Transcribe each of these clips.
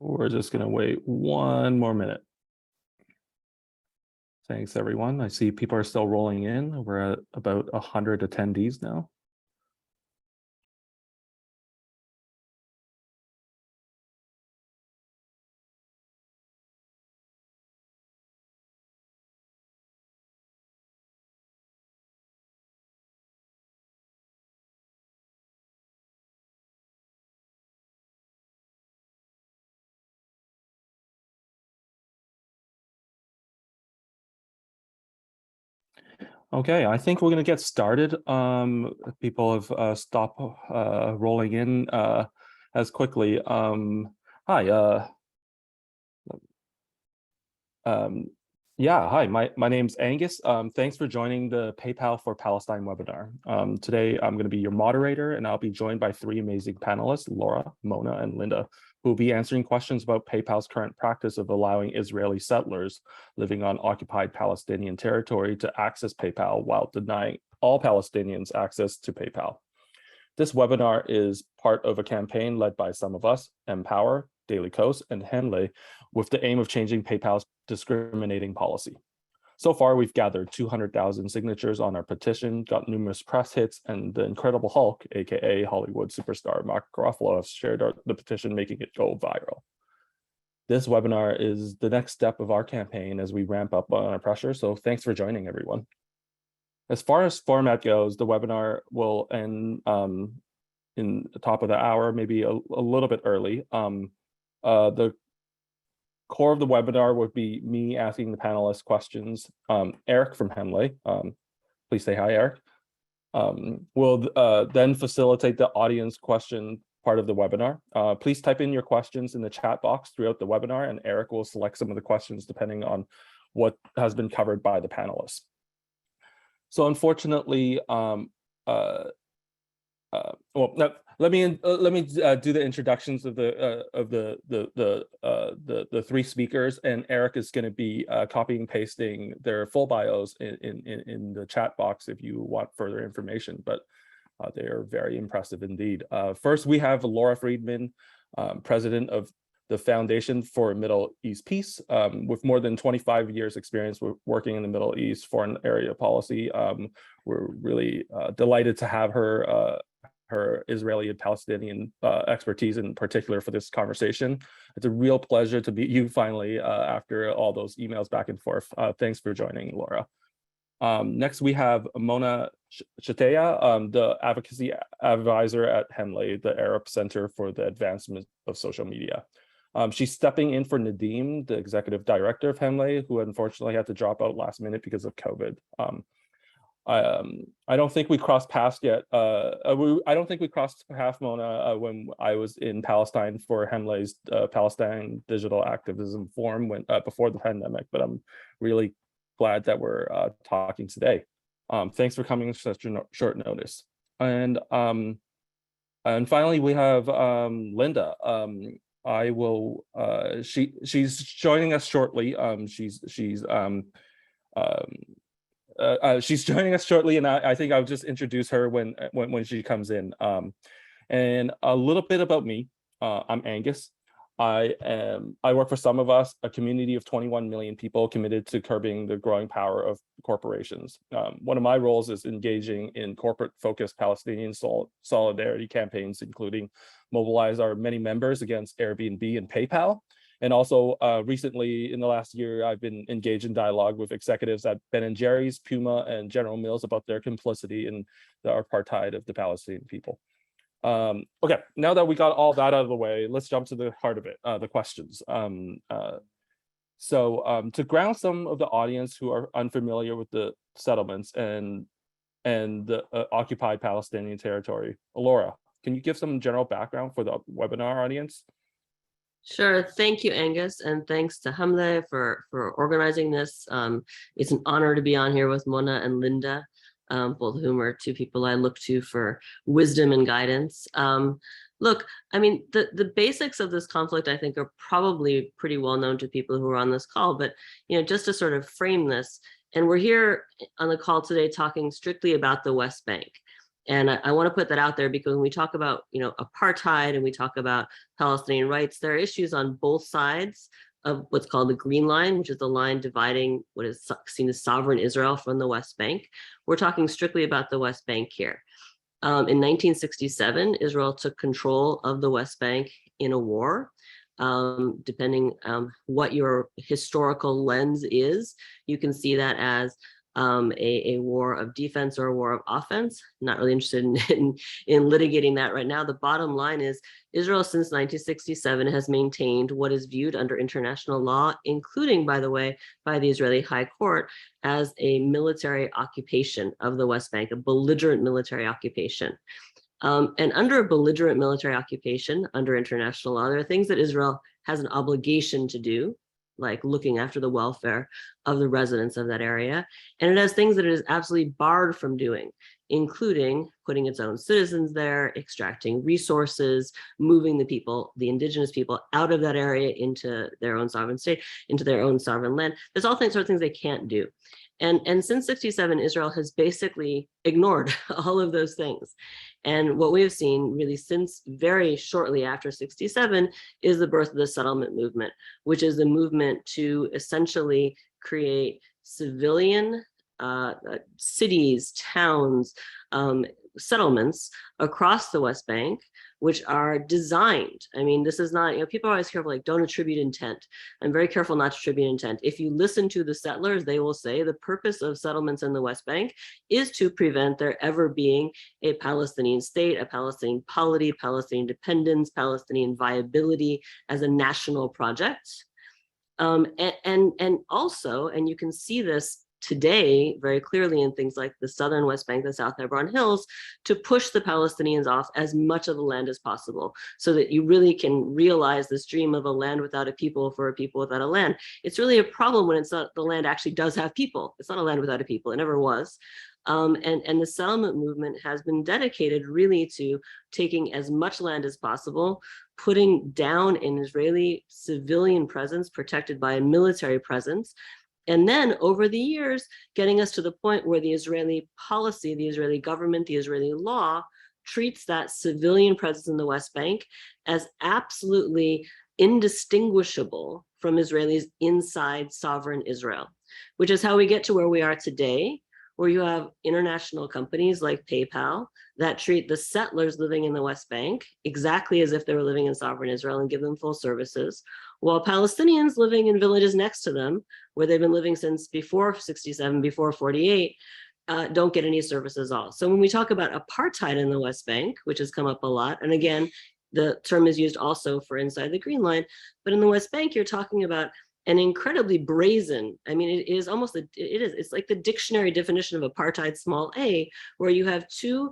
We're just going to wait one more minute. Thanks, everyone. I see people are still rolling in. We're at about 100 attendees now. Okay, I think we're going to get started. People have stopped rolling in as quickly. Hi. Yeah, hi. My name's Angus. Thanks for joining the PayPal for Palestine webinar. Today, I'm going to be your moderator, and I'll be joined by three amazing panelists, Laura, Mona, and Linda, who will be answering questions about PayPal's current practice of allowing Israeli settlers living on occupied Palestinian territory to access PayPal while denying all Palestinians access to PayPal. This webinar is part of a campaign led by some of us, Empower, Daily Kos, and Henley, with the aim of changing PayPal's discriminating policy. So far, we've gathered 200,000 signatures on our petition, got numerous press hits, and the Incredible Hulk, aka Hollywood superstar Mark Ruffalo, has shared the petition, making it go viral. This webinar is the next step of our campaign as we ramp up on our pressure, so thanks for joining, everyone. As far as format goes, the webinar will end in the top of the hour, maybe a little bit early. The core of the webinar would be me asking the panelists questions. Eric from Henley, please say hi, Eric, will then facilitate the audience question part of the webinar. Please type in your questions in the chat box throughout the webinar, and Eric will select some of the questions depending on what has been covered by the panelists. So unfortunately, well, let me do the introductions of the three speakers, and Eric is going to be copying and pasting their full bios in the chat box if you want further information. But they are very impressive indeed. First, we have Lara Friedman, president of the Foundation for Middle East Peace, with more than 25 years experience with working in the Middle East foreign area policy. We're really delighted to have her Israeli and Palestinian expertise in particular for this conversation. It's a real pleasure to meet you finally after all those emails back and forth. Thanks for joining, Laura. Next, we have Mona Shateya, the advocacy advisor at Henley, the Arab Center for the Advancement of Social Media. She's stepping in for Nadeem, the executive director of Henley, who unfortunately had to drop out last minute because of COVID. I don't think we crossed paths yet. I don't think we crossed paths, Mona, when I was in Palestine for Henley's Palestine Digital Activism Forum before the pandemic, but I'm really glad that we're talking today. Thanks for coming with such a short notice. And finally, we have Linda. She's joining us shortly. She's joining us shortly, and I think I'll just introduce her when she comes in. And a little bit about me. I'm Angus. I work for Some of Us, a community of 21 million people committed to curbing the growing power of corporations. One of my roles is engaging in corporate-focused Palestinian solidarity campaigns, including mobilize our many members against Airbnb and PayPal. And also recently, in the last year, I've been engaged in dialogue with executives at Ben & Jerry's, Puma, and General Mills about their complicity in the apartheid of the Palestinian people. Okay, now that we got all that out of the way, let's jump to the heart of it, the questions. So to ground some of the audience who are unfamiliar with the settlements and the occupied Palestinian territory, Laura, can you give some general background for the webinar audience? Sure. Thank you, Angus, and thanks to Hamle for organizing this. It's an honor to be on here with Mona and Linda, both of whom are two people I look to for wisdom and guidance. Look, I mean, the basics of this conflict, I think, are probably pretty well known to people who are on this call, but just to sort of frame this, and we're here on the call today talking strictly about the West Bank. And I want to put that out there because when we talk about, apartheid and we talk about Palestinian rights, there are issues on both sides of what's called the Green Line, which is the line dividing what is seen as sovereign Israel from the West Bank. We're talking strictly about the West Bank here. In 1967, Israel took control of the West Bank in a war. Depending what your historical lens is, you can see that as a war of defense or a war of offense. Not really interested in litigating that right now. The bottom line is Israel since 1967 has maintained what is viewed under international law, including, by the way, by the Israeli High Court, as a military occupation of the West Bank, a belligerent military occupation. And under a belligerent military occupation, under international law, there are things that Israel has an obligation to do, like looking after the welfare of the residents of that area. And it has things that it is absolutely barred from doing, including putting its own citizens there, extracting resources, moving the people, the indigenous people, out of that area into their own sovereign state, into their own sovereign land. There's all sorts of things they can't do. And since 67, Israel has basically ignored all of those things. And what we have seen really since very shortly after 67 is the birth of the settlement movement, which is the movement to essentially create civilian cities, towns, settlements across the West Bank, which are designed. I mean, this is not, people are always careful, like, don't attribute intent. I'm very careful not to attribute intent. If you listen to the settlers, they will say the purpose of settlements in the West Bank is to prevent there ever being a Palestinian state, a Palestinian polity, Palestinian independence, Palestinian viability as a national project. And also, and you can see this today very clearly in things like the southern West Bank, the South Hebron Hills, to push the Palestinians off as much of the land as possible so that you really can realize this dream of a land without a people for a people without a land. It's really a problem when it's not, the land actually does have people. It's not a land without a people. It never was. And the settlement movement has been dedicated really to taking as much land as possible, putting down an Israeli civilian presence protected by a military presence, and then over the years, getting us to the point where the Israeli policy, the Israeli government, the Israeli law treats that civilian presence in the West Bank as absolutely indistinguishable from Israelis inside sovereign Israel, which is how we get to where we are today, where you have international companies like PayPal that treat the settlers living in the West Bank exactly as if they were living in sovereign Israel and give them full services, while Palestinians living in villages next to them, where they've been living since before 67, before 48, don't get any services at all. So when we talk about apartheid in the West Bank, which has come up a lot, and again, the term is used also for inside the Green Line, but in the West Bank, you're talking about an incredibly brazen, I mean, it is almost, it's like the dictionary definition of apartheid small a, where you have two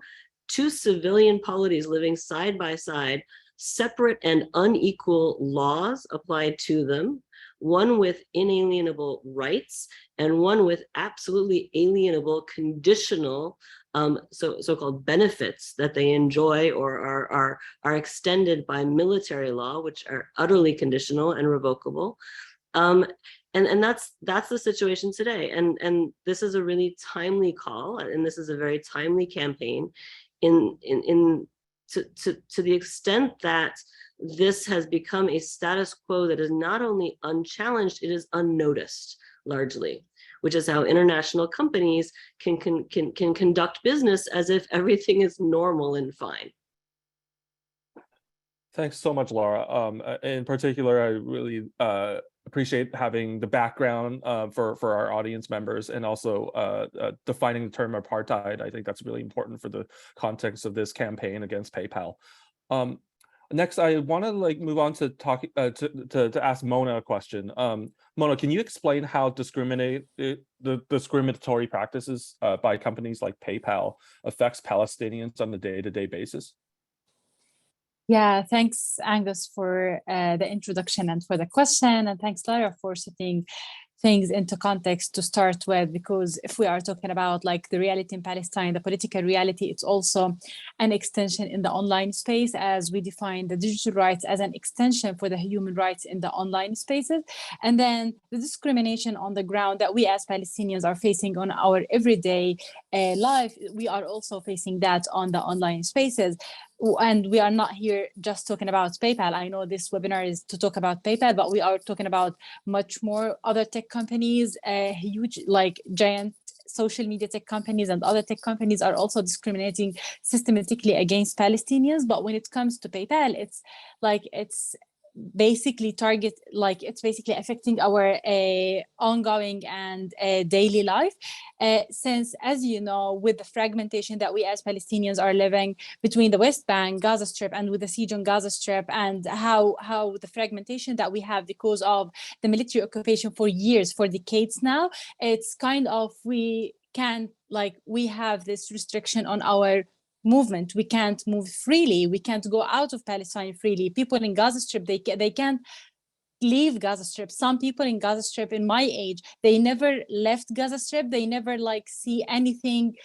civilian polities living side by side, separate and unequal laws applied to them, one with inalienable rights and one with absolutely alienable conditional so-called benefits that they enjoy or are extended by military law, which are utterly conditional and revocable. And that's the situation today. And this is a really timely call, and this is a very timely campaign to the extent that this has become a status quo that is not only unchallenged, it is unnoticed largely, which is how international companies can conduct business as if everything is normal and fine. Thanks so much, Lara. In particular, I really appreciate having the background for our audience members, and also defining the term apartheid. I think that's really important for the context of this campaign against PayPal. Next, I want to move on to talk to ask Mona a question. Mona, can you explain how the discriminatory practices by companies like PayPal affects Palestinians on a day-to-day basis? Yeah, thanks, Angus, for the introduction and for the question. And thanks, Lara, for setting things into context to start with, because if we are talking about like the reality in Palestine, the political reality, it's also an extension in the online space, as we define the digital rights as an extension for the human rights in the online spaces. And then the discrimination on the ground that we as Palestinians are facing on our everyday life, we are also facing that on the online spaces. And we are not here just talking about PayPal. I know this webinar is to talk about PayPal, but we are talking about much more other tech companies, huge, like giant social media tech companies and other tech companies are also discriminating systematically against Palestinians. But when it comes to PayPal, it's basically it's basically affecting our ongoing and daily life, since, as you know, with the fragmentation that we as Palestinians are living between the West Bank, Gaza Strip, and with the siege on Gaza Strip, and how the fragmentation that we have because of the military occupation for years, for decades now, it's kind of we have this restriction on our movement. We can't move freely. We can't go out of Palestine freely. People in Gaza Strip, they can't leave Gaza Strip. Some people in Gaza Strip in my age, they never left Gaza Strip. They never see anything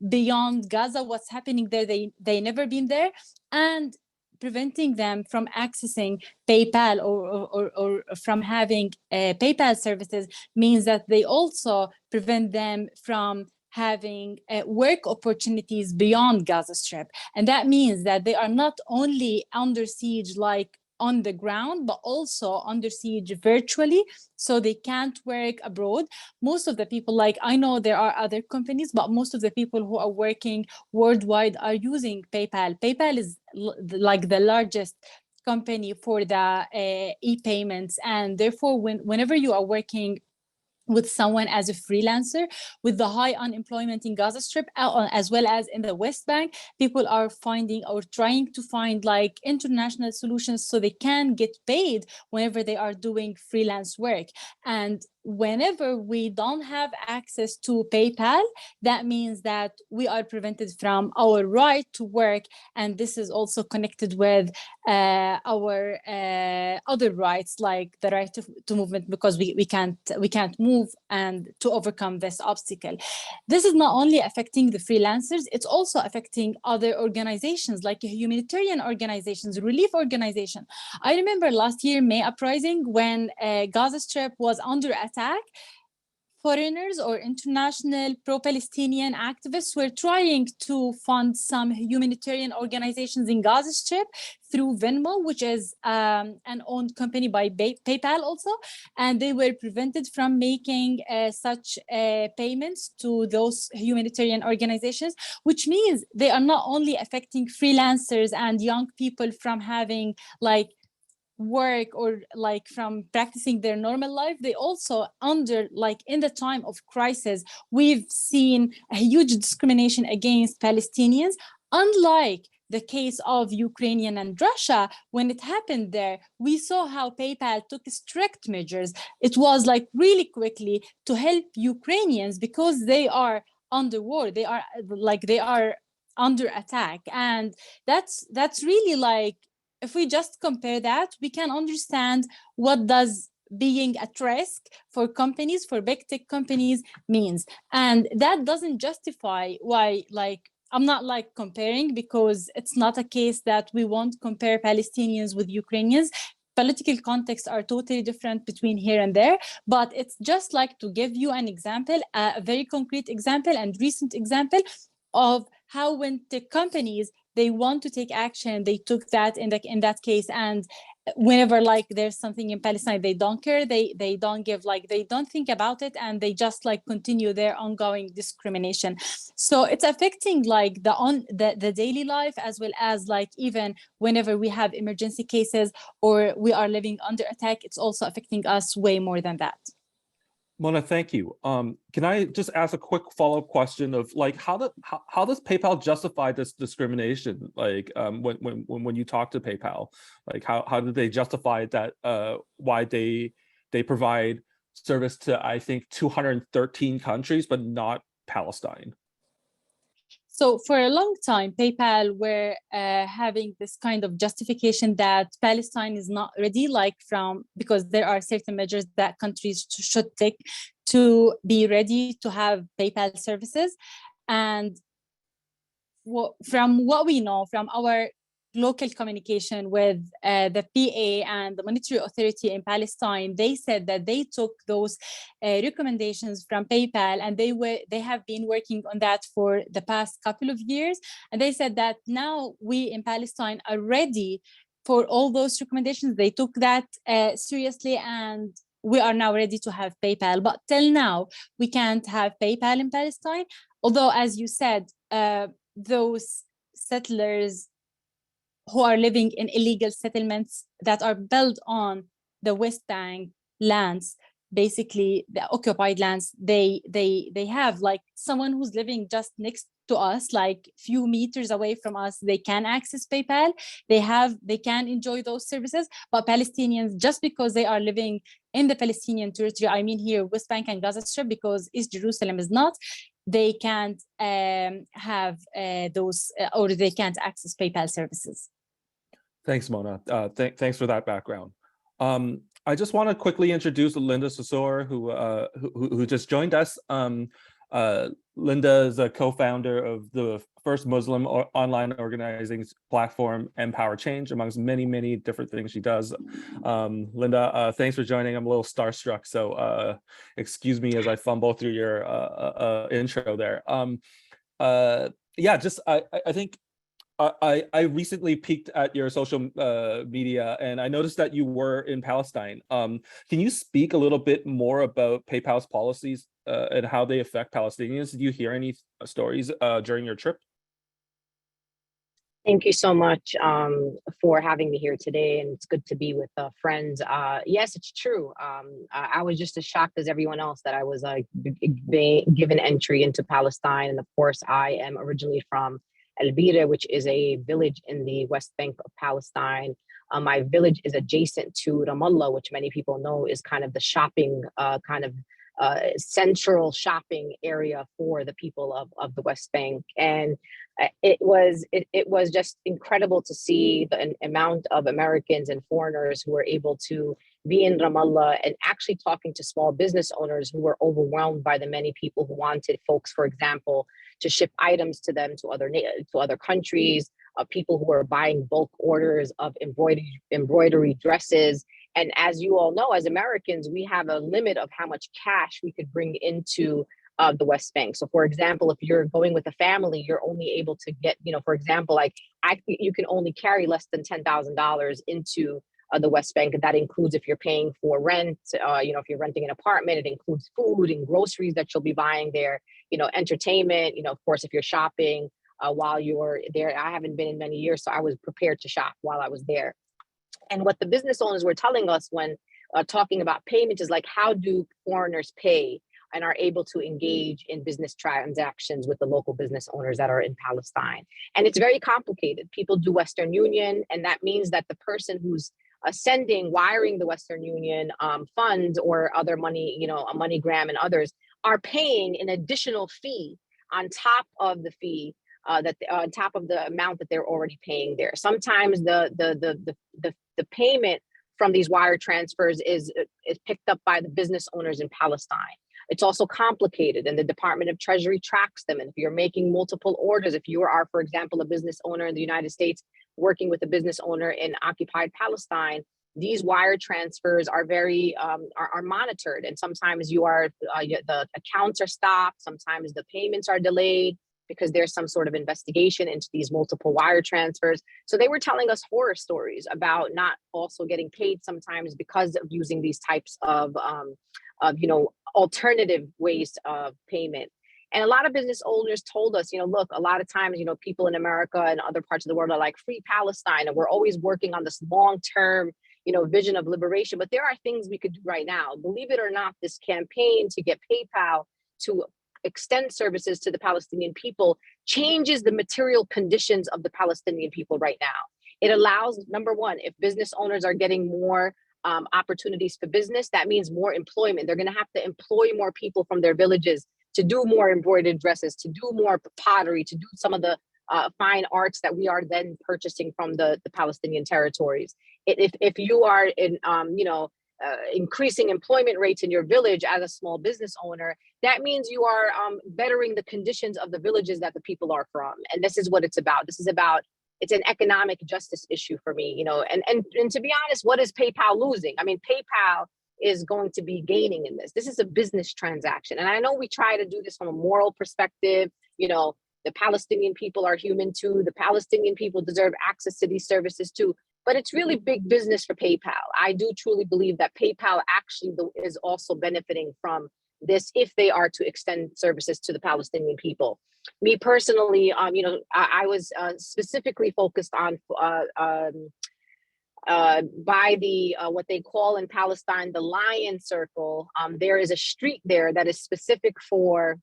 beyond Gaza, what's happening there. They never been there. And preventing them from accessing PayPal or from having PayPal services means that they also prevent them from having work opportunities beyond Gaza Strip. And that means that they are not only under siege on the ground, but also under siege virtually, so they can't work abroad. Most of the people, I know there are other companies, but most of the people who are working worldwide are using PayPal. PayPal is the largest company for the e-payments, and therefore whenever you are working with someone as a freelancer, with the high unemployment in Gaza Strip, as well as in the West Bank, people are finding or trying to find international solutions so they can get paid whenever they are doing freelance work. And whenever we don't have access to PayPal, that means that we are prevented from our right to work. And this is also connected with our other rights, like the right to movement, because we can't move, and to overcome this obstacle. This is not only affecting the freelancers, it's also affecting other organizations like humanitarian organizations, relief organizations. I remember last year, May Uprising, when Gaza Strip was under attack. Foreigners or international pro-Palestinian activists were trying to fund some humanitarian organizations in Gaza Strip through Venmo, which is an owned company by PayPal also. And they were prevented from making such payments to those humanitarian organizations, which means they are not only affecting freelancers and young people from having work or from practicing their normal life. They also in the time of crisis, we've seen a huge discrimination against Palestinians, unlike the case of Ukraine and Russia. When it happened there, we saw how PayPal took strict measures. It was really quickly to help Ukrainians because they are under war. They are under attack. And that's really if we just compare that, we can understand what does being at risk for companies, for big tech companies, means. And that doesn't justify why, I'm not comparing, because it's not a case that we won't compare Palestinians with Ukrainians. Political contexts are totally different between here and there, but it's just to give you an example, a very concrete example and recent example of how when tech companies, they want to take action, they took that in that case. And whenever there's something in Palestine, they don't care, they don't give they don't think about it, and they just continue their ongoing discrimination. So it's affecting the daily life, as well as even whenever we have emergency cases or we are living under attack, it's also affecting us way more than that. Mona, thank you. Can I just ask a quick follow-up question of how does PayPal justify this discrimination? When you talk to PayPal, how do they justify that? Why they provide service to, I think, 213 countries, but not Palestine? So for a long time, PayPal were having this kind of justification that Palestine is not ready, because there are certain measures that countries should take to be ready to have PayPal services. And from what we know from our local communication with the PA and the Monetary Authority in Palestine, they said that they took those recommendations from PayPal, and they have been working on that for the past couple of years. And they said that now we in Palestine are ready for all those recommendations. They took that seriously, and we are now ready to have PayPal. But till now, we can't have PayPal in Palestine. Although, as you said, those settlers who are living in illegal settlements that are built on the West Bank lands, basically the occupied lands, they have like someone who's living just next to us, like few meters away from us, they can access PayPal, they can enjoy those services. But Palestinians, just because they are living in the Palestinian territory, I mean here West Bank and Gaza Strip, because East Jerusalem is not, they can't have those or they can't access PayPal services. Thanks, Mona. Thanks for that background. I just want to quickly introduce Linda Sarsour, who just joined us. Linda is a co-founder of the first Muslim online organizing platform, Empower Change, amongst many, many different things she does. Linda, thanks for joining. I'm a little starstruck, so excuse me as I fumble through your intro there. Yeah, just I think I recently peeked at your social media, and I noticed that you were in Palestine. Can you speak a little bit more about PayPal's policies and how they affect Palestinians? Did you hear any stories during your trip? Thank you so much for having me here today, and it's good to be with friends. Yes, it's true. I was just as shocked as everyone else that I was given entry into Palestine, and of course, I am originally from El Bira, which is a village in the West Bank of Palestine. My village is adjacent to Ramallah, which many people know is kind of the shopping, central shopping area for the people of the West Bank. And it was just incredible to see the amount of Americans and foreigners who were able to be in Ramallah and actually talking to small business owners who were overwhelmed by the many people who wanted folks, for example, to ship items to them to other countries, people who were buying bulk orders of embroidery dresses. And as you all know, as Americans, we have a limit of how much cash we could bring into the West Bank. So for example, if you're going with a family, you're only able to get, for example, you can only carry less than $10,000 into the West Bank. And that includes if you're paying for rent, if you're renting an apartment, it includes food and groceries that you'll be buying there, entertainment, of course, if you're shopping while you're there. I haven't been in many years, so I was prepared to shop while I was there. And what the business owners were telling us when talking about payment is how do foreigners pay and are able to engage in business transactions with the local business owners that are in Palestine. And it's very complicated. People do Western Union, and that means that the person who's wiring the Western Union funds or other money, a MoneyGram and others, are paying an additional fee on top of the fee on top of the amount that they're already paying there. Sometimes the payment from these wire transfers is picked up by the business owners in Palestine. It's also complicated, and the Department of Treasury tracks them. And if you're making multiple orders, if you are, for example, a business owner in the United States working with a business owner in occupied Palestine, these wire transfers are very are monitored, and sometimes the accounts are stopped. Sometimes the payments are delayed because there's some sort of investigation into these multiple wire transfers. So they were telling us horror stories about not also getting paid sometimes because of using these types of alternative ways of payment. And a lot of business owners told us, look, a lot of times, people in America and other parts of the world are like free Palestine, and we're always working on this long-term, vision of liberation. But there are things we could do right now. Believe it or not, this campaign to get PayPal to extend services to the Palestinian people changes the material conditions of the Palestinian people right now. It allows, number one, if business owners are getting more opportunities for business, that means more employment. They're going to have to employ more people from their villages to do more embroidered dresses, to do more pottery, to do some of the fine arts that we are then purchasing from the Palestinian territories. If you are in, increasing employment rates in your village as a small business owner, that means you are bettering the conditions of the villages that the people are from. And this is what it's about. It's an economic justice issue for me, and to be honest, what is PayPal losing? I mean, PayPal is going to be gaining in this. This is a business transaction. And I know we try to do this from a moral perspective. The Palestinian people are human too. The Palestinian people deserve access to these services too. But it's really big business for PayPal. I do truly believe that PayPal actually is also benefiting from this if they are to extend services to the Palestinian people. Me personally, I was specifically focused on by the what they call in Palestine the Lion Circle. There is a street there that is specific for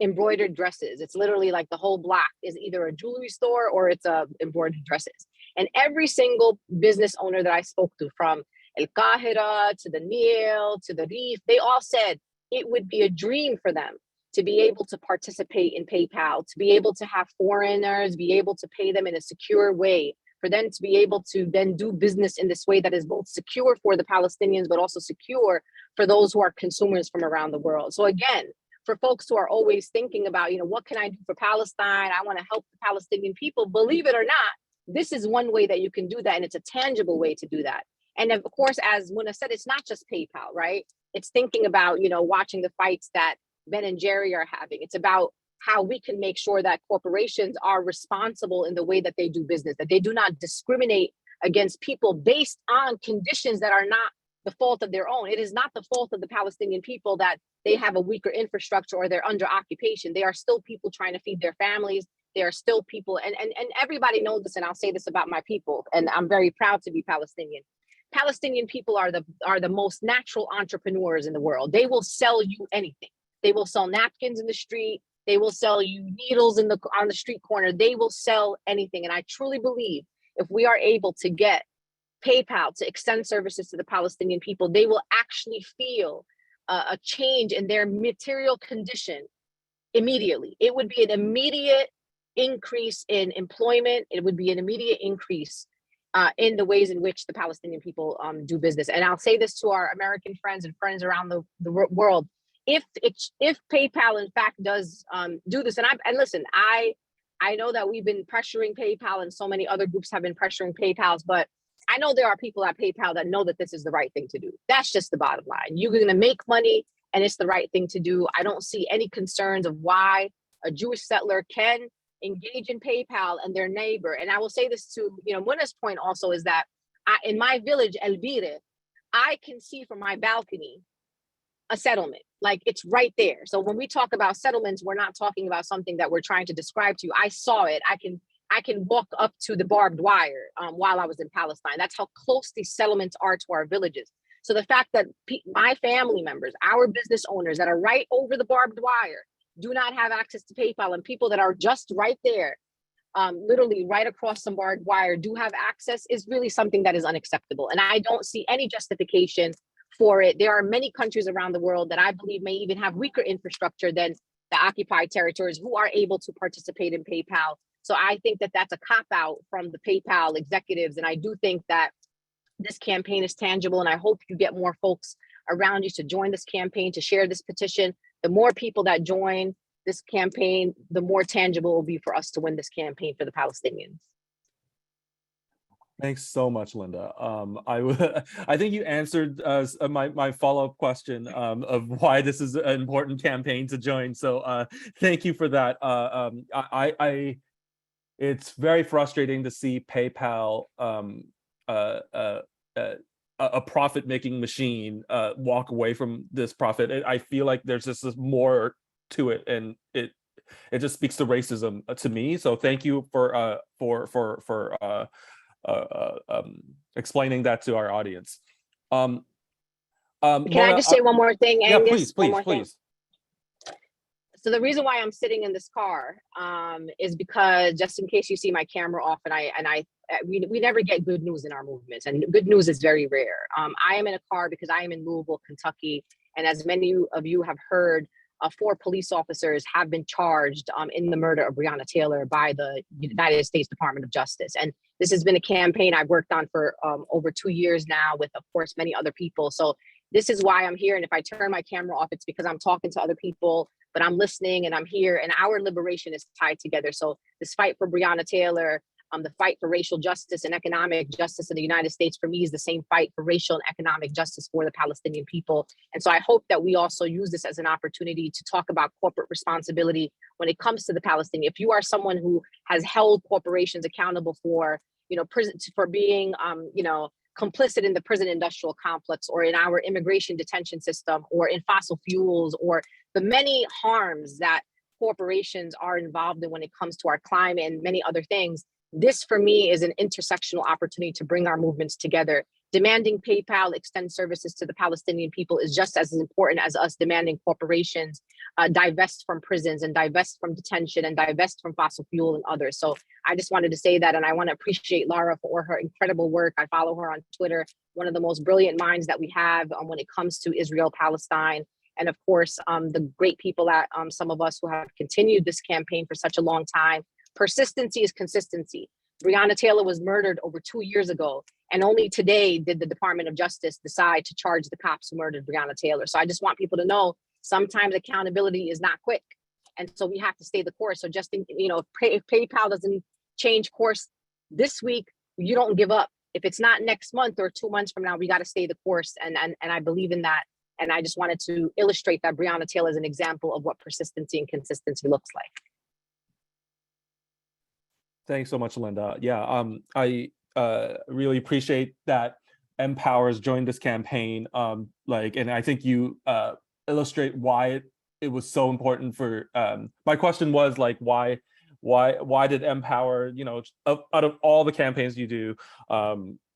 embroidered dresses. It's literally like the whole block is either a jewelry store or it's embroidered dresses. And every single business owner that I spoke to, from El Qahira to the Nil to the Reef, they all said it would be a dream for them to be able to participate in PayPal, to be able to have foreigners, be able to pay them in a secure way, for them to be able to then do business in this way that is both secure for the Palestinians, but also secure for those who are consumers from around the world. So again, for folks who are always thinking about, what can I do for Palestine? I want to help the Palestinian people. Believe it or not, this is one way that you can do that. And it's a tangible way to do that. And of course, as Muna said, it's not just PayPal, right? It's thinking about, watching the fights that Ben and Jerry are having. It's about how we can make sure that corporations are responsible in the way that they do business, that they do not discriminate against people based on conditions that are not the fault of their own. It is not the fault of the Palestinian people that they have a weaker infrastructure or they're under occupation. They are still people trying to feed their families. They are still people, and everybody knows this, and I'll say this about my people, and I'm very proud to be Palestinian. Palestinian people are the most natural entrepreneurs in the world. They will sell you anything. They will sell napkins in the street. They will sell you needles on the street corner. They will sell anything. And I truly believe if we are able to get PayPal to extend services to the Palestinian people, they will actually feel a change in their material condition immediately. It would be an immediate increase in employment. It would be an immediate increase in the ways in which the Palestinian people do business. And I'll say this to our American friends and friends around the world. If PayPal in fact does do this, and listen, I know that we've been pressuring PayPal and so many other groups have been pressuring PayPal's, but I know there are people at PayPal that know that this is the right thing to do. That's just the bottom line. You're going to make money and it's the right thing to do. I don't see any concerns of why a Jewish settler can engage in PayPal and their neighbor. And I will say this to, Muna's point also is that in my village, El Bire, I can see from my balcony a settlement. Like it's right there. So when we talk about settlements, we're not talking about something that we're trying to describe to you. I saw it. I can walk up to the barbed wire while I was in Palestine. That's how close these settlements are to our villages. So the fact that my family members, our business owners that are right over the barbed wire do not have access to PayPal, and people that are just right there, literally right across some barbed wire do have access, is really something that is unacceptable. And I don't see any justification for it. There are many countries around the world that I believe may even have weaker infrastructure than the occupied territories who are able to participate in PayPal. So I think that that's a cop-out from the PayPal executives. And I do think that this campaign is tangible. And I hope you get more folks around you to join this campaign, to share this petition. The more people that join this campaign, the more tangible it will be for us to win this campaign for the Palestinians. Thanks so much, Linda. I think you answered my follow-up question of why this is an important campaign to join. So thank you for that. It's very frustrating to see PayPal, a profit-making machine, walk away from this profit. I feel like there's just more to it, and it just speaks to racism to me. So thank you for explaining that to our audience. Can I just say one more thing, Angus? Yeah, please. So the reason why I'm sitting in this car is because, just in case you see my camera off, we never get good news in our movements, and good news is very rare. I am in a car because I am in Louisville, Kentucky, and as many of you have heard, 4 police officers have been charged in the murder of Breonna Taylor by the United States Department of Justice. And this has been a campaign I've worked on for over 2 years now with, of course, many other people. So this is why I'm here. And if I turn my camera off, it's because I'm talking to other people, but I'm listening and I'm here, and our liberation is tied together. So this fight for Breonna Taylor, the fight for racial justice and economic justice in the United States, for me, is the same fight for racial and economic justice for the Palestinian people. And so I hope that we also use this as an opportunity to talk about corporate responsibility when it comes to the Palestinian. If you are someone who has held corporations accountable for, prison, for being, complicit in the prison industrial complex, or in our immigration detention system, or in fossil fuels, or the many harms that corporations are involved in when it comes to our climate and many other things, this, for me, is an intersectional opportunity to bring our movements together. Demanding PayPal extend services to the Palestinian people is just as important as us demanding corporations divest from prisons and divest from detention and divest from fossil fuel and others. So I just wanted to say that, and I want to appreciate Lara for her incredible work. I follow her on Twitter, one of the most brilliant minds that we have when it comes to Israel, Palestine. And of course, the great people at some of us who have continued this campaign for such a long time. Persistency is consistency. Breonna Taylor was murdered over 2 years ago, and only today did the Department of Justice decide to charge the cops who murdered Breonna Taylor. So I just want people to know sometimes accountability is not quick, and so we have to stay the course. So just if PayPal doesn't change course this week, you don't give up. If it's not next month or 2 months from now, we got to stay the course, and I believe in that. And I just wanted to illustrate that Breonna Taylor is an example of what persistency and consistency looks like. Thanks so much, Linda. Yeah, I really appreciate that Empowers joined this campaign. And I think you illustrate why it was so important for. My question was like, why did Empower? Out of all the campaigns you do,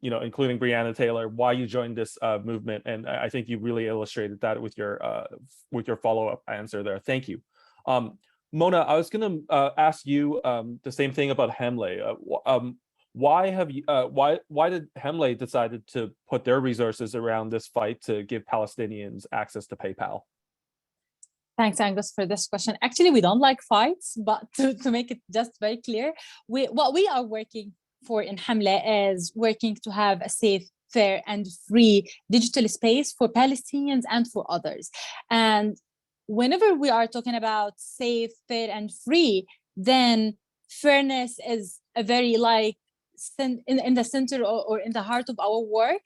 including Breonna Taylor, why you joined this movement? And I think you really illustrated that with your follow-up answer there. Thank you. Mona, I was going to ask you the same thing about Hemley. Why did Hemley decided to put their resources around this fight to give Palestinians access to PayPal? Thanks, Angus, for this question. Actually, we don't like fights, but to make it just very clear, what we are working for in Hemley is working to have a safe, fair, and free digital space for Palestinians and for others. And whenever we are talking about safe, fair, and free, then fairness is a very in the center or in the heart of our work.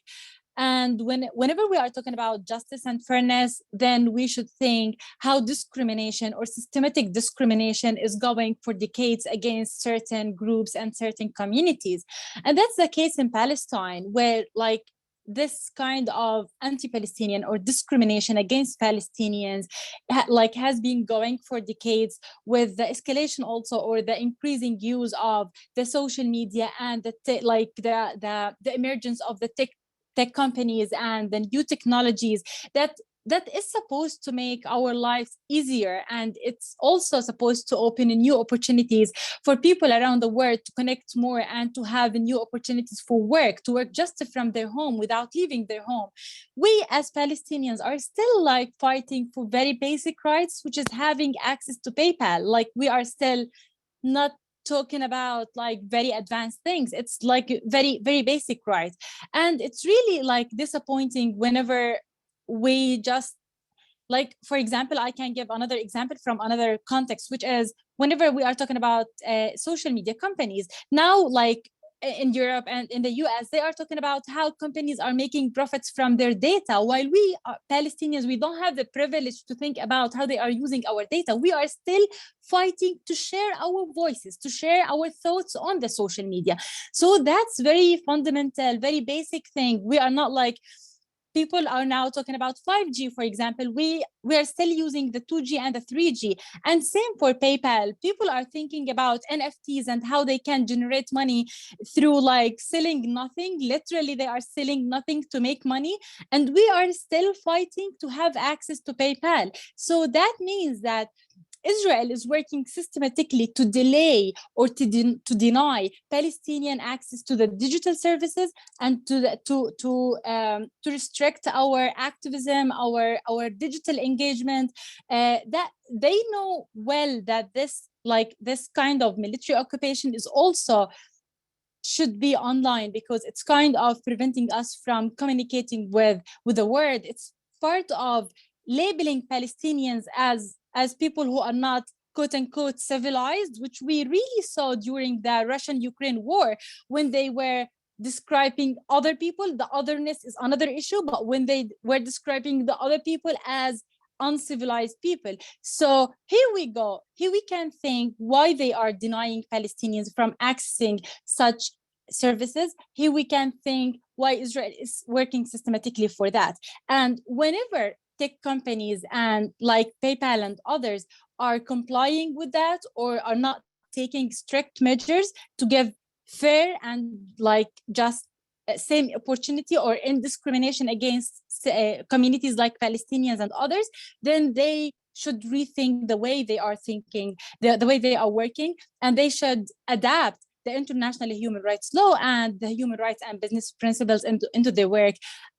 And whenever we are talking about justice and fairness, then we should think how discrimination or systematic discrimination is going for decades against certain groups and certain communities. And that's the case in Palestine, where this kind of anti-Palestinian or discrimination against Palestinians has been going for decades, with the escalation also, or the increasing use of the social media and the emergence of the tech companies and the new technologies that is supposed to make our lives easier. And it's also supposed to open new opportunities for people around the world to connect more and to have new opportunities for work, to work just from their home without leaving their home. We as Palestinians are still fighting for very basic rights, which is having access to PayPal. We are still not talking about very advanced things. It's very, very basic rights. And it's really disappointing whenever we just for example, I can give another example from another context, which is whenever we are talking about social media companies now, in Europe and in the US, they are talking about how companies are making profits from their data, while we Palestinians, we don't have the privilege to think about how they are using our data. We are still fighting to share our voices, to share our thoughts on the social media. So that's very fundamental, very basic thing. We are not people are now talking about 5G, for example. We are still using the 2G and the 3G. And same for PayPal. People are thinking about NFTs and how they can generate money through selling nothing. Literally, they are selling nothing to make money. And we are still fighting to have access to PayPal. So that means that Israel is working systematically to delay or to deny Palestinian access to the digital services and to restrict our activism, our digital engagement. That they know well that this kind of military occupation is also should be online, because it's kind of preventing us from communicating with the world. It's part of labeling Palestinians as people who are not quote unquote civilized, which we really saw during the Russian-Ukraine war, when they were describing other people. The otherness is another issue, but when they were describing the other people as uncivilized people. So here we go. Here we can think why they are denying Palestinians from accessing such services. Here we can think why Israel is working systematically for that. And whenever tech companies and like PayPal and others are complying with that, or are not taking strict measures to give fair and like just same opportunity or indiscrimination against communities like Palestinians and others, then they should rethink the way they are thinking, the way they are working, and they should adapt the international human rights law and the human rights and business principles into their work.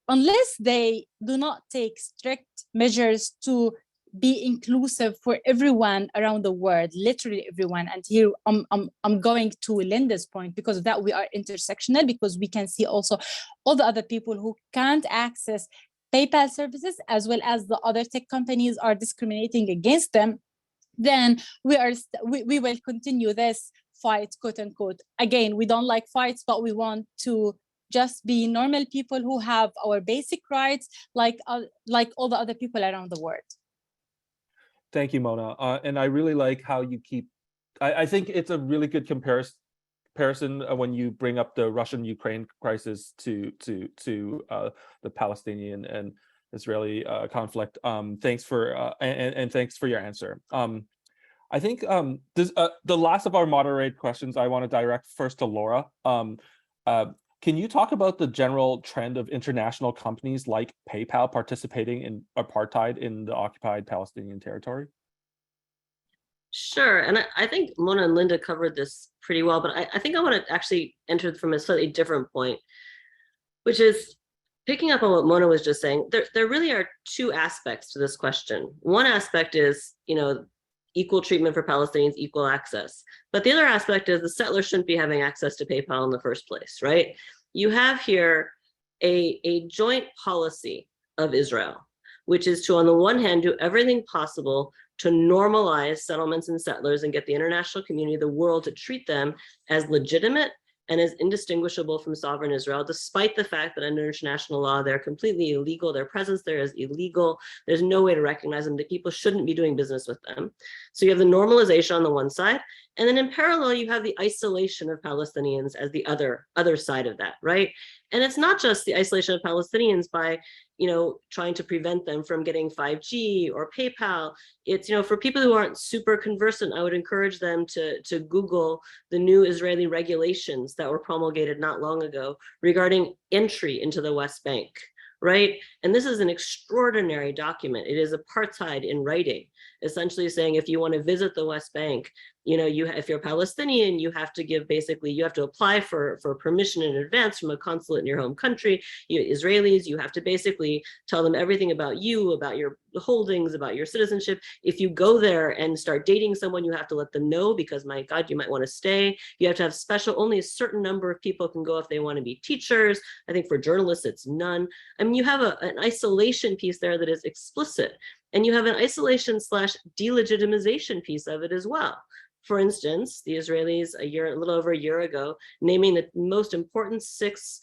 Unless they do not take strict measures to be inclusive for everyone around the world, literally everyone. And here I'm going to Linda's point. Because of that, we are intersectional, because we can see also all the other people who can't access PayPal services, as well as the other tech companies are discriminating against them. Then we will continue this fight, quote unquote. Again, we don't like fights, but we want to just be normal people who have our basic rights, like all the other people around the world. Thank you, Mona. And I really like how you keep, I think it's a really good comparison when you bring up the Russian-Ukraine crisis to the Palestinian and Israeli conflict. Thanks for, and thanks for your answer. I think the last of our moderate questions I want to direct first to Laura. Can you talk about the general trend of international companies like PayPal participating in apartheid in the occupied Palestinian territory? Sure, and I think Mona and Linda covered this pretty well, but I think I want to actually enter from a slightly different point, which is picking up on what Mona was just saying. There really are two aspects to this question. One aspect is, equal treatment for Palestinians, equal access. But the other aspect is the settlers shouldn't be having access to PayPal in the first place, right? You have here a joint policy of Israel, which is to, on the one hand, do everything possible to normalize settlements and settlers and get the international community, the world, to treat them as legitimate and as indistinguishable from sovereign Israel, despite the fact that under international law, they're completely illegal. Their presence there is illegal. There's no way to recognize them. The people shouldn't be doing business with them. So you have the normalization on the one side, and then in parallel, you have the isolation of Palestinians as the other side of that, right? And it's not just the isolation of Palestinians by, trying to prevent them from getting 5G or PayPal. It's, for people who aren't super conversant, I would encourage them to Google the new Israeli regulations that were promulgated not long ago regarding entry into the West Bank, right? And this is an extraordinary document. It is apartheid in writing, essentially saying if you want to visit the West Bank, if you're Palestinian, you have to you have to apply for permission in advance from a consulate in your home country. Israelis, you have to basically tell them everything about you, about your holdings, about your citizenship. If you go there and start dating someone, you have to let them know, because my God, you might want to stay. You have to have only a certain number of people can go if they want to be teachers. I think for journalists, it's none. I mean, you have an isolation piece there that is explicit, and you have an isolation / delegitimization piece of it as well. For instance, the Israelis a little over a year ago, naming the most important 6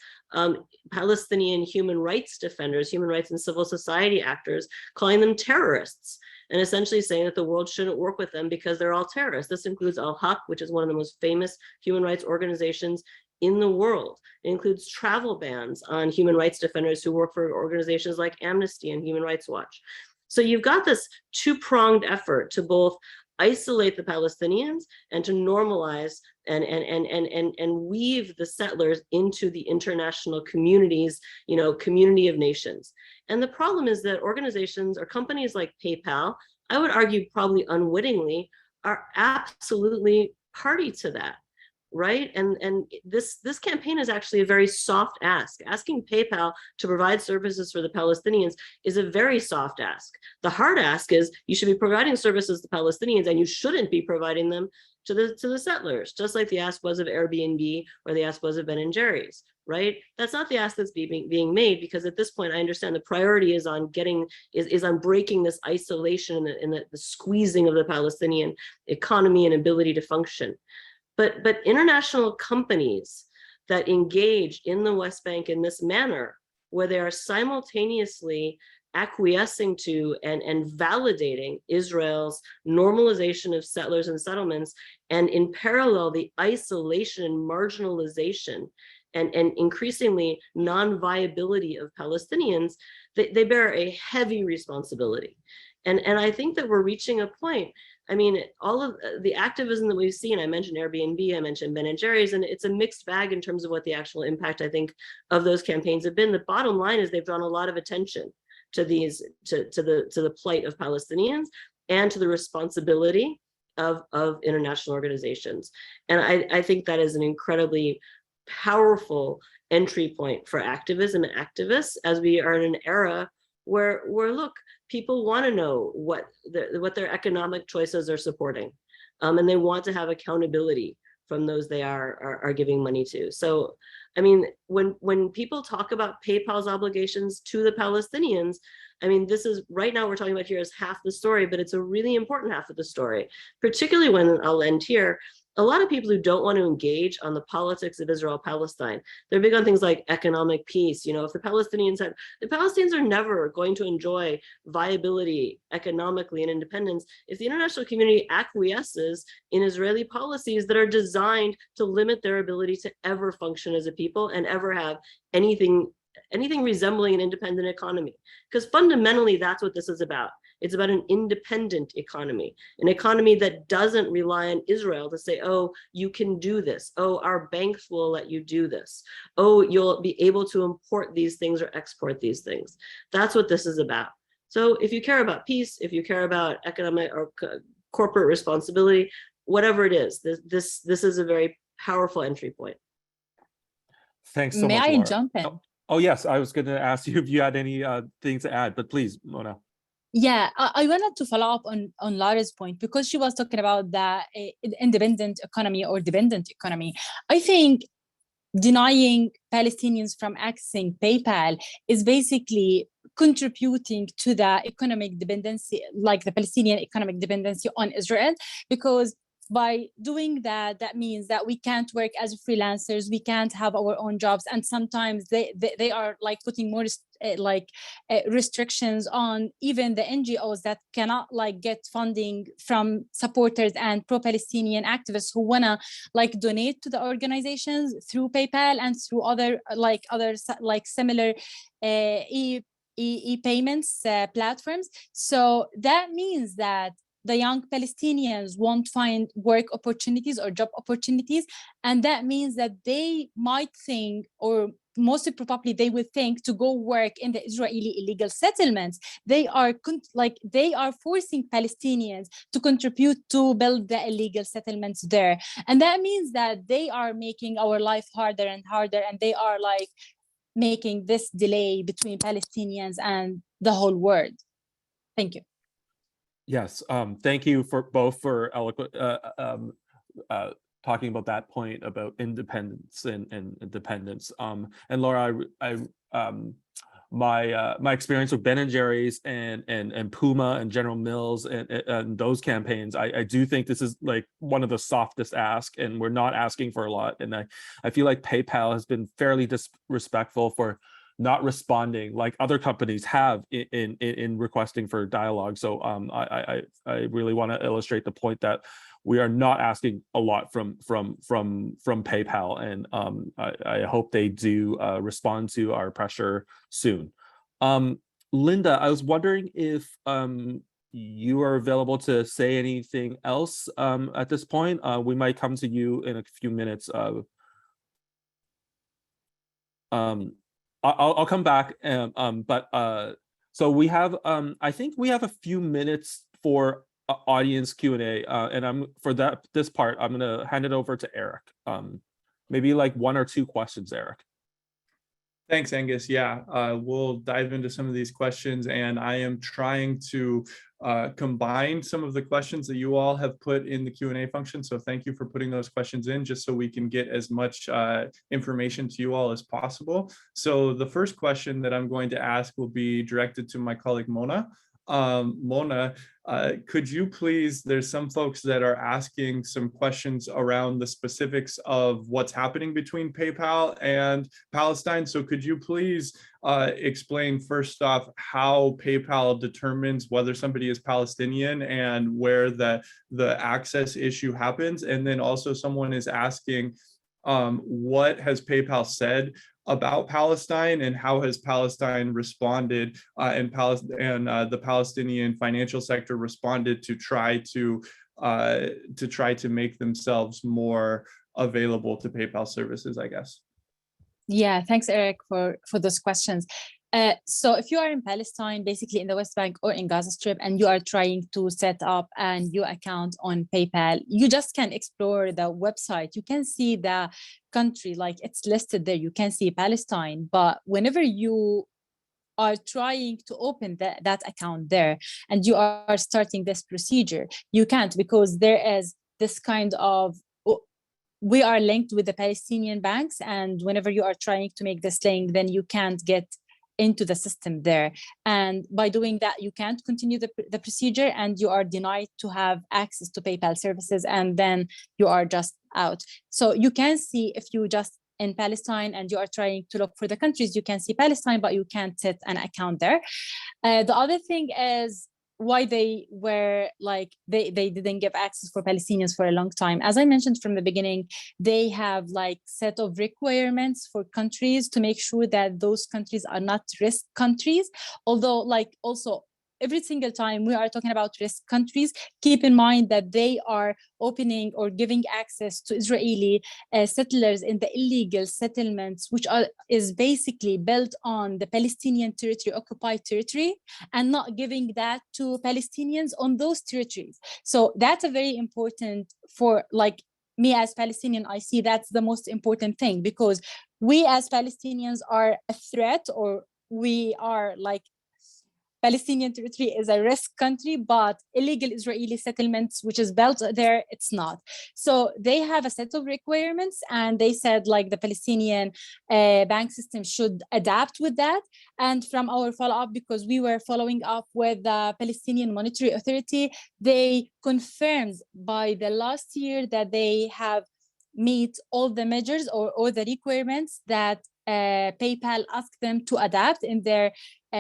Palestinian human rights defenders, human rights and civil society actors, calling them terrorists, and essentially saying that the world shouldn't work with them because they're all terrorists. This includes Al-Haq, which is one of the most famous human rights organizations in the world. It includes travel bans on human rights defenders who work for organizations like Amnesty and Human Rights Watch. So you've got this two-pronged effort to both isolate the Palestinians and to normalize and weave the settlers into the international communities, community of nations. And the problem is that organizations or companies like PayPal, I would argue probably unwittingly, are absolutely party to that, right? And this campaign is actually a very soft ask. Asking PayPal to provide services for the Palestinians is a very soft ask. The hard ask is you should be providing services to Palestinians, and you shouldn't be providing them to the settlers, just like the ask was of Airbnb or the ask was of Ben & Jerry's, right? That's not the ask that's being made, because at this point, I understand the priority is on on breaking this isolation and the squeezing of the Palestinian economy and ability to function. But international companies that engage in the West Bank in this manner, where they are simultaneously acquiescing to and validating Israel's normalization of settlers and settlements, and in parallel, the isolation and marginalization and increasingly non-viability of Palestinians, they bear a heavy responsibility. And I think that we're reaching a point. I mean, all of the activism that we've seen, I mentioned Airbnb, I mentioned Ben & Jerry's, and it's a mixed bag in terms of what the actual impact, I think, of those campaigns have been. The bottom line is they've drawn a lot of attention to the plight of Palestinians and to the responsibility of international organizations. And I think that is an incredibly powerful entry point for activism and activists, as we are in an era where look, people want to know what their economic choices are supporting, and they want to have accountability from those they are giving money to. So, I mean, when people talk about PayPal's obligations to the Palestinians, I mean, this is right now we're talking about here as half the story, but it's a really important half of the story, particularly when, I'll end here, a lot of people who don't want to engage on the politics of Israel-Palestine, they're big on things like economic peace. You know, if the Palestinians are never going to enjoy viability economically and independence if the international community acquiesces in Israeli policies that are designed to limit their ability to ever function as a people and ever have anything resembling an independent economy. Because fundamentally, that's what this is about. It's about an independent economy, an economy that doesn't rely on Israel to say, oh, you can do this. Oh, our banks will let you do this. Oh, you'll be able to import these things or export these things. That's what this is about. So if you care about peace, if you care about economic or corporate responsibility, whatever it is, this is a very powerful entry point. Thanks so May much, I Lara. jump in? Oh, yes, I was going to ask you if you had any things to add, but please, Mona. Yeah, I wanted to follow up on Lara's point, because she was talking about the independent economy or dependent economy. I think denying Palestinians from accessing PayPal is basically contributing to the economic dependency, like the Palestinian economic dependency on Israel, because by doing that, that means that we can't work as freelancers, we can't have our own jobs, and sometimes they are like putting more restrictions on even the NGOs that cannot like get funding from supporters and pro-Palestinian activists who wanna like donate to the organizations through PayPal and through other similar e-payments platforms. So that means that the young Palestinians won't find work opportunities or job opportunities. And that means that they might think, or most probably they would think, to go work in the Israeli illegal settlements. They are forcing Palestinians to contribute to build the illegal settlements there. And that means that they are making our life harder and harder. And they are like making this delay between Palestinians and the whole world. Thank you. Yes, thank you for both for talking about that point about independence and dependence. And Lara, my experience with Ben & Jerry's and Puma and General Mills and those campaigns, I do think this is like one of the softest asks, and we're not asking for a lot. And I feel like PayPal has been fairly disrespectful for not responding like other companies have in requesting for dialogue. So I really want to illustrate the point that we are not asking a lot from PayPal, and I hope they do respond to our pressure soon. Linda, I was wondering if you are available to say anything else at this point. We might come to you in a few minutes. I'll come back, but so we have I think we have a few minutes for audience Q&A, and this part, I'm gonna hand it over to Eric. Maybe like 1 or 2 questions, Eric. Thanks, Angus. Yeah, we'll dive into some of these questions, and I am trying to combine some of the questions that you all have put in the Q&A function. So thank you for putting those questions in, just so we can get as much information to you all as possible. So the first question that I'm going to ask will be directed to my colleague Mona. Mona, could you please, there's some folks that are asking some questions around the specifics of what's happening between PayPal and Palestine. So could you please explain first off how PayPal determines whether somebody is Palestinian and where the access issue happens? And then also someone is asking, what has PayPal said about Palestine, and how has Palestine responded, and the Palestinian financial sector responded to try to make themselves more available to PayPal services, I guess. Yeah, thanks, Eric, for those questions. So if you are in Palestine, basically in the West Bank or in Gaza Strip, and you are trying to set up a new account on PayPal, you just can explore the website. You can see the country, like it's listed there. You can see Palestine, but whenever you are trying to open that account there and you are starting this procedure, you can't, because there is this kind of, we are linked with the Palestinian banks, and whenever you are trying to make this link, then you can't get into the system there. And by doing that, you can't continue the procedure, and you are denied to have access to PayPal services, and then you are just out. So you can see, if you just in Palestine and you are trying to look for the countries, you can see Palestine, but you can't set an account there. The other thing is why they were like, they didn't give access for Palestinians for a long time. As I mentioned from the beginning, they have like set of requirements for countries to make sure that those countries are not risk countries. Although like also every single time we are talking about risk countries, keep in mind that they are opening or giving access to Israeli settlers in the illegal settlements, which is basically built on the Palestinian territory, occupied territory, and not giving that to Palestinians on those territories. So that's a very important, for like me as Palestinian, I see that's the most important thing, because we as Palestinians are a threat, or we are like, Palestinian territory is a risk country, but illegal Israeli settlements, which is built there, it's not. So they have a set of requirements, and they said like the Palestinian bank system should adapt with that. And from our follow-up, because we were following up with the Palestinian Monetary Authority, they confirmed by the last year that they have meet all the measures or all the requirements that PayPal asked them to adapt in their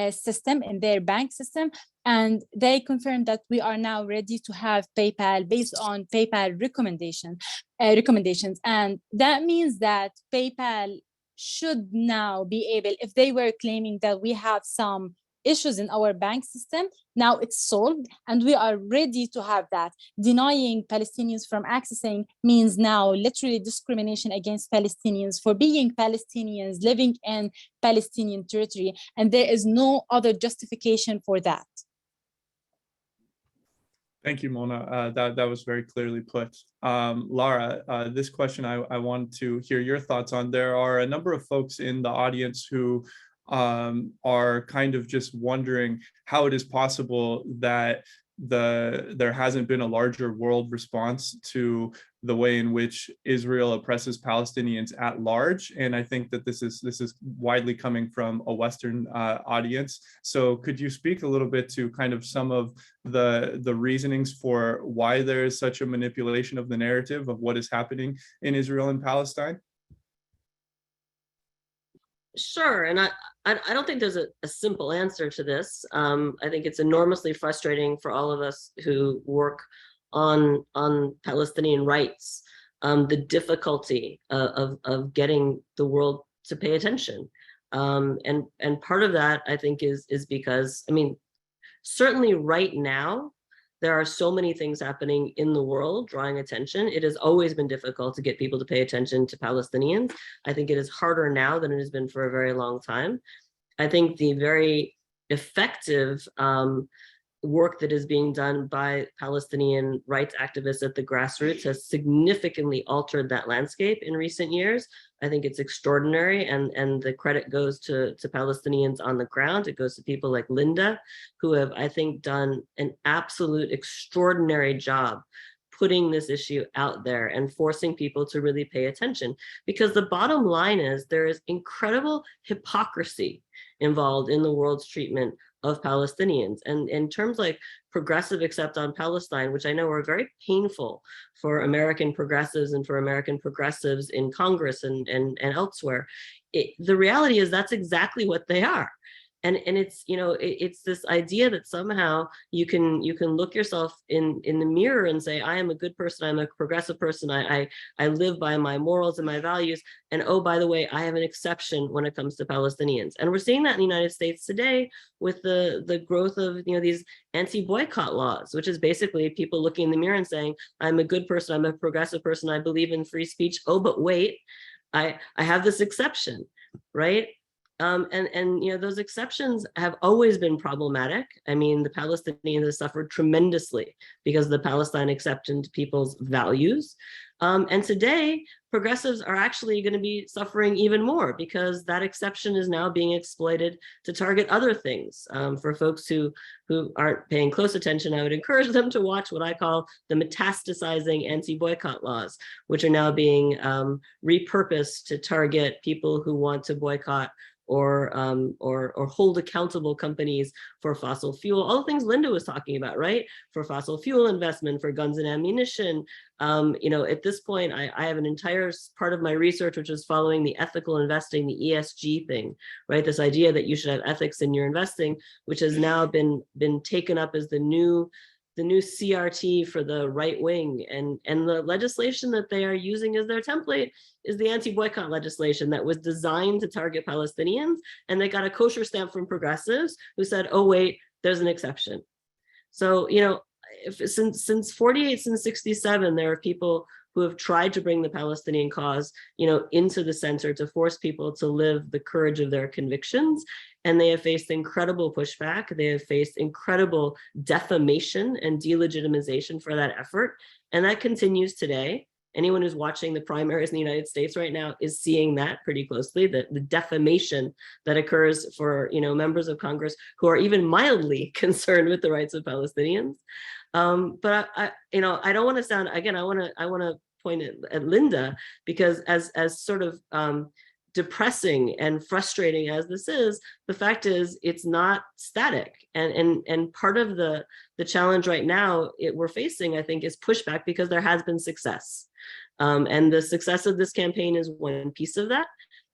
system, in their bank system. And they confirmed that we are now ready to have PayPal based on PayPal recommendations. And that means that PayPal should now be able, if they were claiming that we have some issues in our bank system, now it's solved, and we are ready to have that. Denying Palestinians from accessing means now literally discrimination against Palestinians for being Palestinians living in Palestinian territory, and there is no other justification for that. Thank you, Mona. That was very clearly put. Lara, this question I want to hear your thoughts on. There are a number of folks in the audience who are kind of just wondering how it is possible that there hasn't been a larger world response to the way in which Israel oppresses Palestinians at large. And I think that this is widely coming from a Western audience. So could you speak a little bit to kind of some of the reasonings for why there is such a manipulation of the narrative of what is happening in Israel and Palestine? Sure, and I don't think there's a simple answer to this. I think it's enormously frustrating for all of us who work on Palestinian rights, the difficulty of getting the world to pay attention. And part of that, I think, is because, I mean, certainly right now, there are so many things happening in the world drawing attention. It has always been difficult to get people to pay attention to Palestinians. I think it is harder now than it has been for a very long time. I think the very effective work that is being done by Palestinian rights activists at the grassroots has significantly altered that landscape in recent years. I think it's extraordinary, and the credit goes to Palestinians on the ground. It goes to people like Linda, who have, I think, done an absolute extraordinary job putting this issue out there and forcing people to really pay attention. Because the bottom line is there is incredible hypocrisy involved in the world's treatment of Palestinians. And in terms like progressive accept on Palestine, which I know are very painful for American progressives and for American progressives in Congress and elsewhere, the reality is that's exactly what they are. And it's, you know, it's this idea that somehow you can look yourself in the mirror and say, I am a good person, I'm a progressive person, I live by my morals and my values, and oh, by the way, I have an exception when it comes to Palestinians. And we're seeing that in the United States today with the growth of, you know, these anti-boycott laws, which is basically people looking in the mirror and saying, I'm a good person, I'm a progressive person, I believe in free speech. Oh, but wait, I have this exception, right? And you know, those exceptions have always been problematic. I mean, the Palestinians have suffered tremendously because the Palestine accepted people's values. And today, progressives are actually going to be suffering even more because that exception is now being exploited to target other things. For folks who aren't paying close attention, I would encourage them to watch what I call the metastasizing anti-boycott laws, which are now being repurposed to target people who want to boycott or hold accountable companies for fossil fuel, all the things Linda was talking about, right? For fossil fuel investment, for guns and ammunition. You know, at this point, I have an entire part of my research, which is following the ethical investing, the ESG thing, right? This idea that you should have ethics in your investing, which has now been taken up as the new CRT for the right wing, and the legislation that they are using as their template is the anti-boycott legislation that was designed to target Palestinians, and they got a kosher stamp from progressives who said, oh wait, there's an exception. So, you know, since 48, since 67, there are people who have tried to bring the Palestinian cause, you know, into the center to force people to live the courage of their convictions. And they have faced incredible pushback. They have faced incredible defamation and delegitimization for that effort. And that continues today. Anyone who's watching the primaries in the United States right now is seeing that pretty closely, the defamation that occurs for, you know, members of Congress who are even mildly concerned with the rights of Palestinians. But I you know, I don't want to sound, again, I want to point at Linda, because as sort of depressing and frustrating as this is, the fact is it's not static. And part of the challenge right now we're facing, I think, is pushback because there has been success. And the success of this campaign is one piece of that.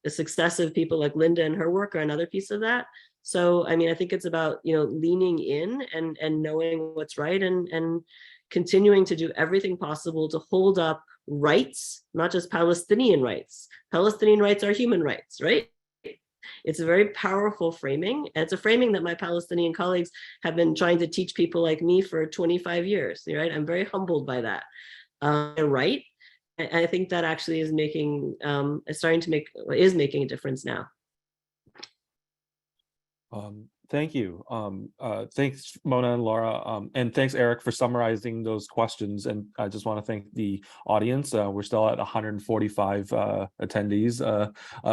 The success of people like Linda and her work are another piece of that. So, I mean, I think it's about, you know, leaning in and knowing what's right and continuing to do everything possible to hold up rights, not just Palestinian rights. Palestinian rights are human rights, right? It's a very powerful framing. And it's a framing that my Palestinian colleagues have been trying to teach people like me for 25 years, right? I'm very humbled by that. Right? I think that actually is making, is making a difference now. Thank you. Thanks, Mona and Laura, and thanks, Eric, for summarizing those questions. And I just want to thank the audience. We're still at 145 attendees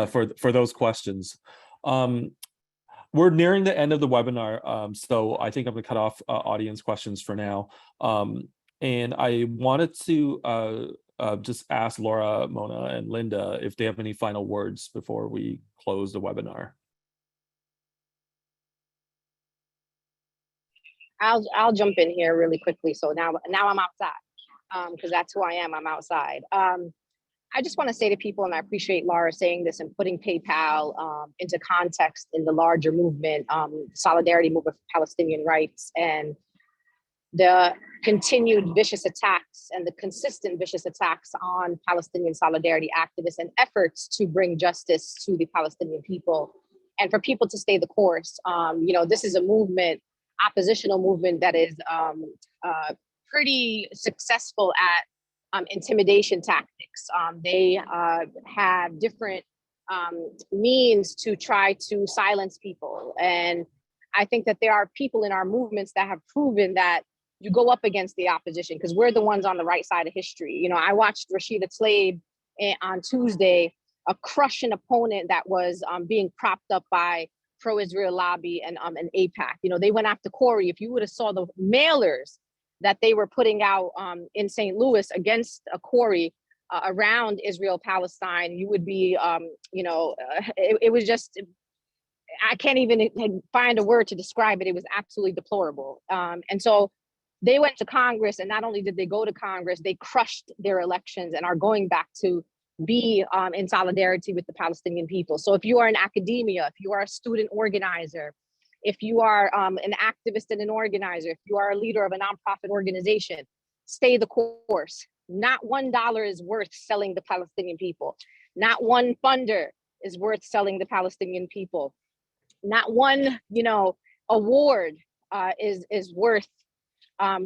for those questions. We're nearing the end of the webinar, so I think I'm going to cut off audience questions for now. And I wanted to just ask Laura, Mona, and Linda if they have any final words before we close the webinar. I'll jump in here really quickly. So now I'm outside, because that's who I am. I'm outside. I just want to say to people, and I appreciate Lara saying this and putting PayPal into context in the larger movement, solidarity movement for Palestinian rights, and the continued vicious attacks and the consistent vicious attacks on Palestinian solidarity activists and efforts to bring justice to the Palestinian people, and for people to stay the course. You know, this is a movement, oppositional movement, that is pretty successful at intimidation tactics. They have different means to try to silence people. And I think that there are people in our movements that have proven that you go up against the opposition because we're the ones on the right side of history. You know, I watched Rashida Tlaib on Tuesday, crush an opponent that was being propped up by pro-Israel lobby and AIPAC. You know, they went after Corey. If you would have saw the mailers that they were putting out in St. Louis against Corey around Israel, Palestine, you would be, it was just, I can't even find a word to describe it. It was absolutely deplorable. And so they went to Congress, and not only did they go to Congress, they crushed their elections and are going back to be in solidarity with the Palestinian people. So if you are in academia, if you are a student organizer, if you are an activist and an organizer, if you are a leader of a nonprofit organization, stay the course. Not $1 is worth selling the Palestinian people. Not one funder is worth selling the Palestinian people. Not one, award is worth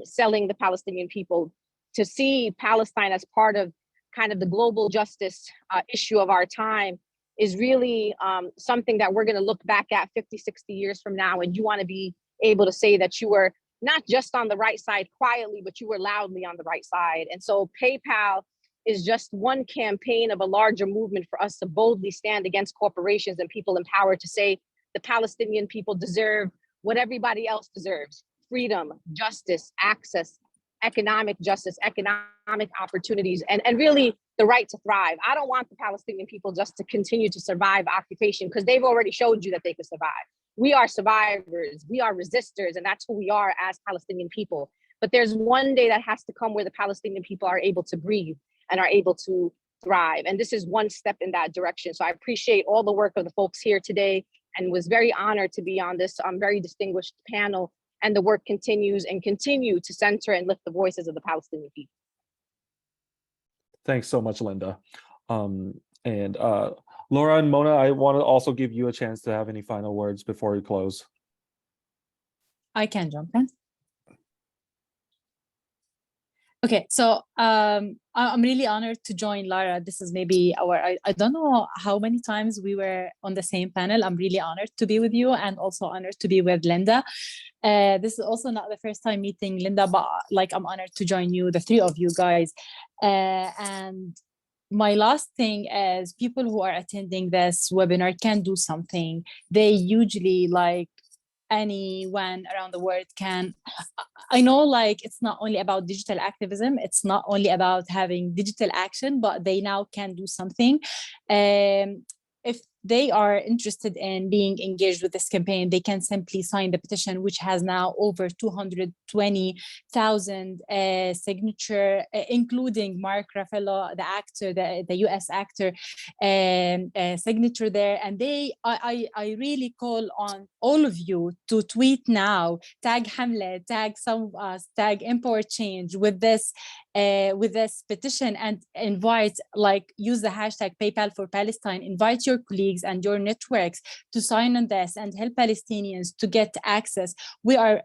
selling the Palestinian people. To see Palestine as part of kind of the global justice issue of our time is really something that we're going to look back at 50, 60 years from now. And you want to be able to say that you were not just on the right side quietly, but you were loudly on the right side. And so PayPal is just one campaign of a larger movement for us to boldly stand against corporations and people in power to say the Palestinian people deserve what everybody else deserves: freedom, justice, access, economic justice, economic opportunities, and really the right to thrive. I don't want the Palestinian people just to continue to survive occupation, because they've already showed you that they could survive. We are survivors, we are resistors, and that's who we are as Palestinian people. But there's one day that has to come where the Palestinian people are able to breathe and are able to thrive. And this is one step in that direction. So I appreciate all the work of the folks here today, and was very honored to be on this very distinguished panel. And the work continues and continue to center and lift the voices of the Palestinian people. Thanks so much, Linda. And Laura and Mona, I want to also give you a chance to have any final words before we close. I can jump in. Okay, so I'm really honored to join Lara. This is maybe I don't know how many times we were on the same panel. I'm really honored to be with you, and also honored to be with Linda. This is also not the first time meeting Linda, but like I'm honored to join you, the three of you guys. And my last thing is, people who are attending this webinar can do something. They usually, like anyone around the world can. I know, like, it's not only about digital activism, it's not only about having digital action, but they now can do something. If they are interested in being engaged with this campaign, they can simply sign the petition, which has now over 220,000 signature, including Mark Ruffalo, the actor, the US actor, signature there. And I really call on all of you to tweet now, tag Hamlet, tag some of us, tag Import Change with this petition, and invite, like, use the hashtag PayPal for Palestine, invite your colleagues and your networks to sign on this and help Palestinians to get access. We are,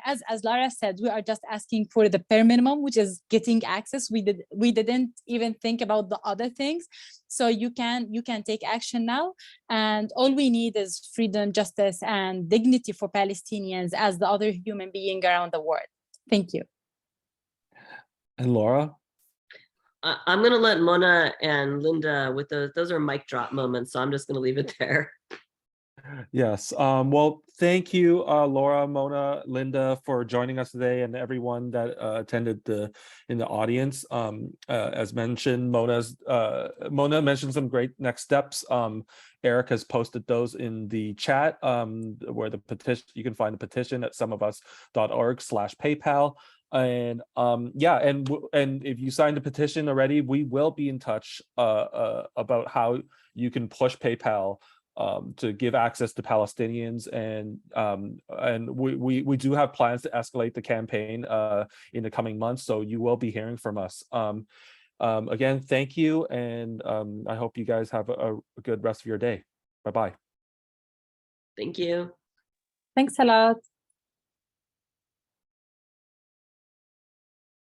as Lara said, we are just asking for the bare minimum, which is getting access. We didn't even think about the other things. So you can take action now, and all we need is freedom, justice, and dignity for Palestinians as the other human being around the world. Thank you. And Laura? I'm going to let Mona and Linda with those are mic drop moments, so I'm just going to leave it there. Yes. Well, thank you, Laura, Mona, Linda, for joining us today, and everyone that attended in the audience. As mentioned, Mona mentioned some great next steps. Eric has posted those in the chat, where the petition, you can find the petition at someofus.org/PayPal. And and if you signed the petition already, we will be in touch about how you can push PayPal to give access to Palestinians, and we do have plans to escalate the campaign in the coming months, so you will be hearing from us. Again, thank you, and I hope you guys have a good rest of your day. Bye-bye. Thank you. Thanks a lot.